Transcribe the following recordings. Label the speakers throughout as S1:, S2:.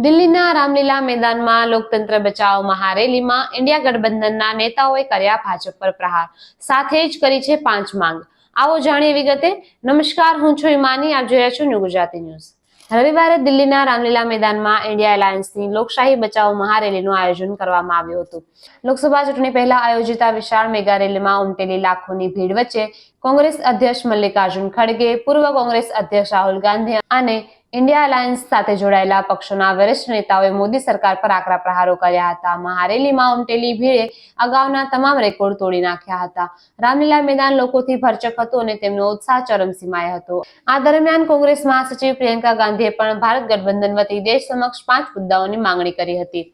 S1: દિલ્હીના રામલીલા મેદાનમાં લોકતંત્ર બચાવો મહારેલીમાં ઇન્ડિયા ગઠબંધનના નેતાઓએ કર્યા ભાજપ પર પ્રહાર, સાથે જ કરી છે 5 માંગ. આવો જાણીએ વિગતે. નમસ્કાર, હું છું ઈમાની, આપ જોઈ રહ્યા છો ન્યૂ ગુજરાતી ન્યૂઝ. રવિવારે દિલ્હીના રામલીલા મેદાનમાં ઇન્ડિયા એલાયન્સની લોકશાહી બચાવો મહારેલીનું આયોજન કરવામાં આવ્યું હતું. લોકસભા ચૂંટણી પહેલા આયોજિત આ વિશાળ મેગા રેલીમાં ઉમટેલી લાખોની ભીડ વચ્ચે કોંગ્રેસ અધ્યક્ષ મલ્લિકાર્જુન ખડગે, પૂર્વ કોંગ્રેસ અધ્યક્ષ રાહુલ ગાંધી અને ઇન્ડિયા એલાયન્સ સાથે જોડાયેલા પક્ષોના વરિષ્ઠ નેતાઓએ મોદી સરકાર પર આકરા પ્રહારો કર્યા હતા. મહારેલીમાં ઉમટેલી ભીડે અગાઉના તમામ રેકોર્ડ તોડી નાખ્યા હતા. રામલીલા મેદાન લોકોથી ભરચક હતું અને તેમનો ઉત્સાહ ચરમસીમાએ હતો. આ દરમિયાન કોંગ્રેસ મહાસચિવ પ્રિયંકા ગાંધીએ પણ ભારત ગઠબંધન વતી દેશ સમક્ષ 5 મુદ્દાઓની માંગણી કરી હતી.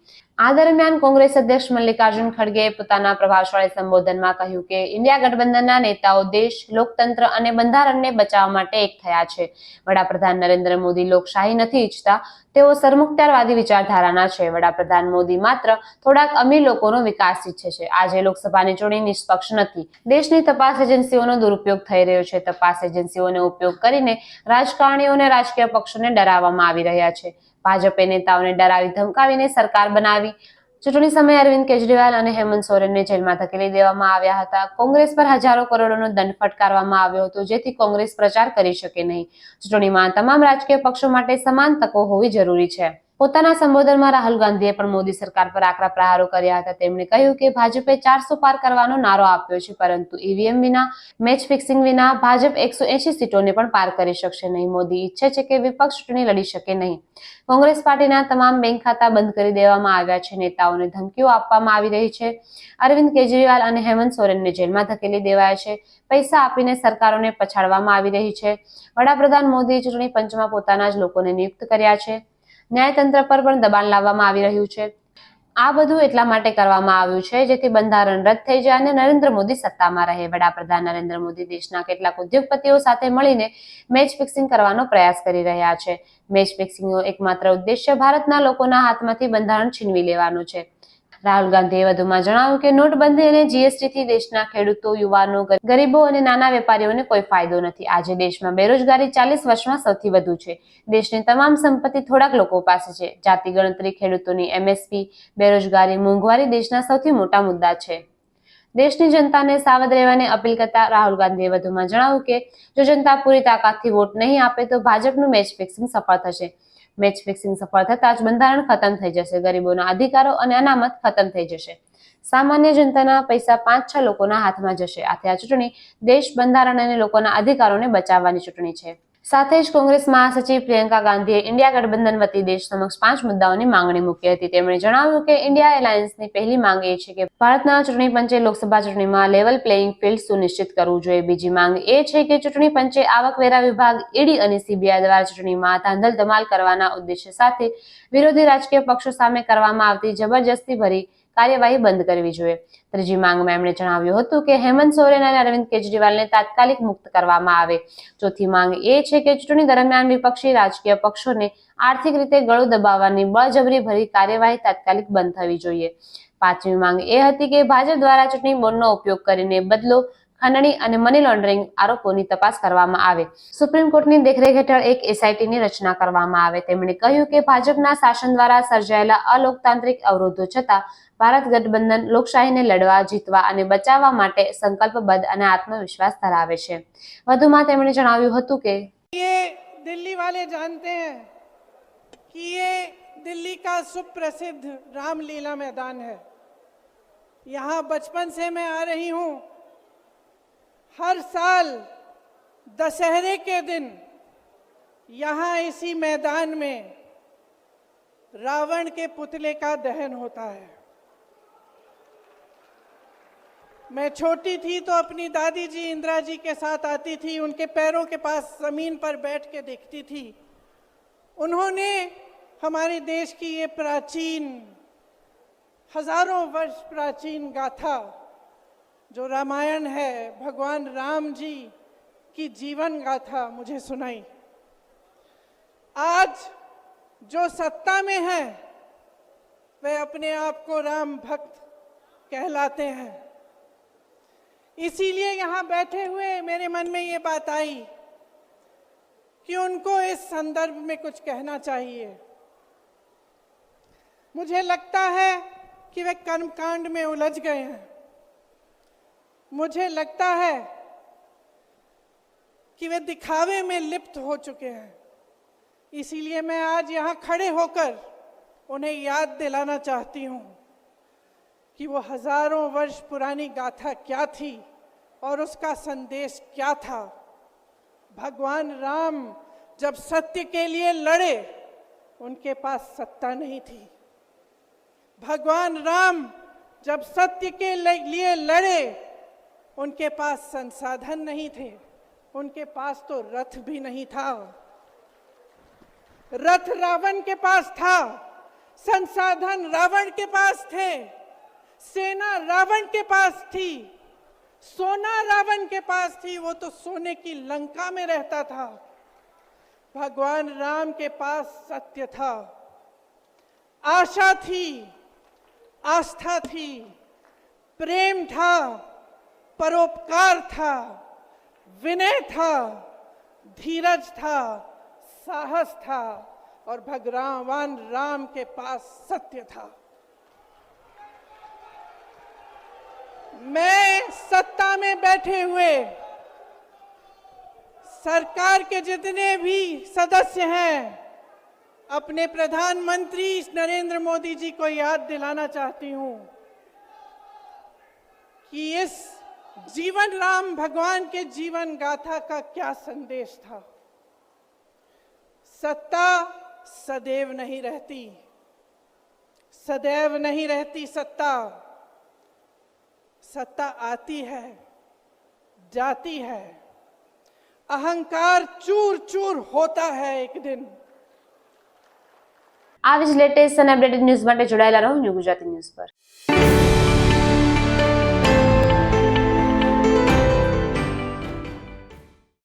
S1: આ દરમિયાન કોંગ્રેસ અધ્યક્ષ મલ્લિકાર્જુન ખડગેએ પોતાના પ્રભાવશાળી સંબોધનમાં કહ્યું કે ઇન્ડિયા ગઠબંધનના નેતાઓ દેશ, લોકતંત્ર અને બંધારણને બચાવવા માટે એક થયા છે. વડાપ્રધાન નરેન્દ્ર મોદી લોકશાહી નથી ઈચ્છતા, તેઓ સરમુખત્યારવાદી વિચારધારાના છે. વડાપ્રધાન મોદી માત્ર થોડાક અમીર લોકોનો વિકાસ ઈચ્છે છે. આજે લોકસભાની ચૂંટણી નિષ્પક્ષ નથી. દેશની તપાસ એજન્સીઓનો દુરુપયોગ થઈ રહ્યો છે. તપાસ એજન્સીઓનો ઉપયોગ કરીને રાજકારણીઓને, રાજકીય પક્ષોને ડરાવવામાં આવી રહ્યા છે. ભાજપે નેતાઓને ડરાવી ધમકાવીને સરકાર બનાવી. ચૂંટણી સમયે અરવિંદ કેજરીવાલ અને હેમંત સોરેનને જેલમાં ધકેલી દેવામાં આવ્યા હતા. કોંગ્રેસ પર હજારો કરોડોનો દંડ ફટકારવામાં આવ્યો હતો, જેથી કોંગ્રેસ પ્રચાર કરી શકે નહીં. ચૂંટણીમાં તમામ રાજકીય પક્ષો માટે સમાન તકો હોવી જરૂરી છે. પોતાના સંબોધનમાં રાહુલ ગાંધીએ પણ મોદી સરકાર પર આકરા પ્રહારો કર્યા હતા. તેમણે કહ્યું કે ભાજપે 400 પાર કરવાનો નારો આપ્યો છે, પરંતુ ઈવીએમ વિના, મેચ ફિક્સિંગ વિના ભાજપ 180 સીટોને પણ પાર કરી શકશે નહીં. મોદી ઈચ્છે છે કે વિપક્ષ ચૂંટણી લડી શકે નહીં. કોંગ્રેસ પાર્ટીના તમામ બેંક ખાતા બંધ કરી દેવામાં આવ્યા છે. નેતાઓને ધમકીઓ આપવામાં આવી રહી છે. અરવિંદ કેજરીવાલ અને હેમંત સોરેનને જેલમાં ધકેલી દેવાયા છે. પૈસા આપીને સરકારોને પછાડવામાં આવી રહી છે. વડાપ્રધાન મોદીએ ચૂંટણી પંચમાં પોતાના જ લોકોને નિયુક્ત કર્યા છે. ન્યાયતંત્ર પર પણ દબાણ લાવવામાં આવી રહ્યું છે. આ બધું એટલા માટે કરવામાં આવ્યું છે જેથી બંધારણ રદ થઈ જાય અને નરેન્દ્ર મોદી સત્તામાં રહે. વડાપ્રધાન નરેન્દ્ર મોદી દેશના કેટલાક ઉદ્યોગપતિઓ સાથે મળીને મેચ ફિક્સિંગ કરવાનો પ્રયાસ કરી રહ્યા છે. મેચ ફિક્સિંગનો એકમાત્ર ઉદ્દેશ્ય ભારતના લોકોના હાથમાંથી બંધારણ છીનવી લેવાનો છે. રાહુલ ગાંધીએ વધુમાં જણાવ્યું કે નોટબંધી અને જીએસટીથી દેશના ખેડૂતો, યુવાનો, ગરીબો અને નાના વેપારીઓને કોઈ ફાયદો નથી. આજે દેશમાં બેરોજગારી 40 વર્ષમાં સૌથી વધુ છે. દેશની તમામ સંપત્તિ થોડાક લોકો પાસે છે. જાતિ ગણતરી, ખેડૂતોની એમએસપી, બેરોજગારી, મોંઘવારી દેશના સૌથી મોટા મુદ્દા છે. દેશની જનતાને સાવધ રહેવાની અપીલ કરતા રાહુલ ગાંધીએ વધુમાં જણાવ્યું કે જો જનતા પૂરી તાકાતથી વોટ નહીં આપે તો ભાજપનું મેચ ફિક્સિંગ સફળ થશે. મેચ ફિક્સિંગ સફળ થતાં જ બંધારણ ખતમ થઈ જશે. ગરીબોના અધિકારો અને અનામત ખતમ થઈ જશે. સામાન્ય જનતાના પૈસા 5-6 લોકોના હાથમાં જશે. આથી આ ચૂંટણી દેશ, બંધારણ અને લોકોના અધિકારોને બચાવવાની ચૂંટણી છે. સાથે જ કોંગ્રેસ મહાસચિવ પ્રિયંકા ગાંધીએ ઇન્ડિયા ગઠબંધન વતી દેશ સમક્ષ 5 મુદ્દાઓની માંગણી મૂકી હતી. તેમણે જણાવ્યું કે ઇન્ડિયા એલાયન્સની પહેલી માંગ એ છે કે ભારતના ચૂંટણી પંચે લોકસભા ચૂંટણીમાં લેવલ પ્લેઇંગ ફિલ્ડ સુનિશ્ચિત કરવું જોઈએ. બીજી માંગ એ છે કે ચૂંટણી પંચે આવકવેરા વિભાગ, ઈડી અને સીબીઆઈ દ્વારા ચૂંટણીમાં ધાંધલ-ધમાલ કરવાના ઉદ્દેશ્ય સાથે વિરોધી રાજકીય પક્ષો સામે કરવામાં આવતી જબરજસ્તી ભરી કાર્યવાહી બંધ કરવી જોઈએ. ત્રીજી માંગમાં એમણે જણાવ્યું હતું કે હેમંત સોરેન અને અરવિંદ કેજરીવાલને તાત્કાલિક મુક્ત કરવામાં આવે. ચોથી માંગ એ છે કે ચૂંટણી દરમિયાન વિપક્ષી રાજકીય પક્ષોને આર્થિક રીતે ગળું દબાવવાની બળજબરી ભરી કાર્યવાહી તાત્કાલિક બંધ થવી જોઈએ. પાંચમી માંગ એ હતી કે ભાજપ દ્વારા ચૂંટણી બોન્ડનો ઉપયોગ કરીને બદલો, ખંડણી અને મની લોન્ડરિંગ આરોપોની તપાસ કરવામાં આવે. સુપ્રીમ કોર્ટની દેખરેખ હેઠળ એક એસઆઈટીની રચના કરવામાં આવે. તેમણે કહ્યું કે ભાજપના શાસન દ્વારા સર્જાયેલા અલોકતાંત્રિક અવરોધો છતાં ભારત ગઠબંધન લોકશાહીને લડવા, જીતવા અને બચાવવા માટે સંકલ્પબદ્ધ અને આત્મવિશ્વાસ ધરાવે છે. વધુમાં તેમણે જણાવ્યું હતું કે
S2: दिल्ली वाले जानते हैं कि ये दिल्ली का सुप्रसिद्ध रामलीला मैदान है. यहाँ बचपन से मैं आ रही हूँ. हर साल दशहरे के दिन यहाँ इसी मैदान में रावण के पुतले का दहन होता है. मैं छोटी थी तो अपनी दादी जी इंदिरा जी के साथ आती थी. उनके पैरों के पास ज़मीन पर बैठ के देखती थी. उन्होंने हमारे देश की ये प्राचीन, हजारों वर्ष प्राचीन गाथा जो रामायण है, भगवान राम जी की जीवन गाथा मुझे सुनाई. आज जो सत्ता में है वे अपने आप को राम भक्त कहलाते हैं. इसीलिए यहाँ बैठे हुए मेरे मन में ये बात आई कि उनको इस संदर्भ में कुछ कहना चाहिए. मुझे लगता है कि वे कर्मकांड में उलझ गए हैं। मुझे लगता है कि वे दिखावे में लिप्त हो चुके हैं। इसीलिए मैं आज यहाँ खड़े होकर उन्हें याद दिलाना चाहती हूँ कि वो हजारों वर्ष पुरानी गाथा क्या थी और उसका संदेश क्या था। भगवान राम जब सत्य के लिए लड़े, उनके पास सत्ता नहीं थी। भगवान राम जब सत्य के लिए लड़े, उनके पास संसाधन नहीं थे। उनके पास तो रथ भी नहीं था। रथ रावण के पास था, संसाधन रावण के पास थे, सेना रावण के पास थी, सोना रावण के पास थी। वो तो सोने की लंका में रहता था। भगवान राम के पास सत्य था, आशा थी, आस्था थी, प्रेम था, परोपकार था, विनय था, धीरज था, साहस था और भगवान राम के पास सत्य था। मैं सत्ता में बैठे हुए सरकार के जितने भी सदस्य हैं, अपने प्रधानमंत्री नरेंद्र मोदी जी को याद दिलाना चाहती हूं कि इस जीवन राम भगवान के जीवन गाथा का क्या संदेश था। सत्ता सदैव नहीं रहती, सदैव नहीं रहती सत्ता। सत्ता आती है, जाती है, अहंकार चूर चूर होता है एक दिन।
S1: આવી જ લેટેસ્ટ અને અપડેટેડ ન્યૂઝ માટે જોડાયેલા રહો ન્યૂ ગુજરાતી ન્યૂઝ પર।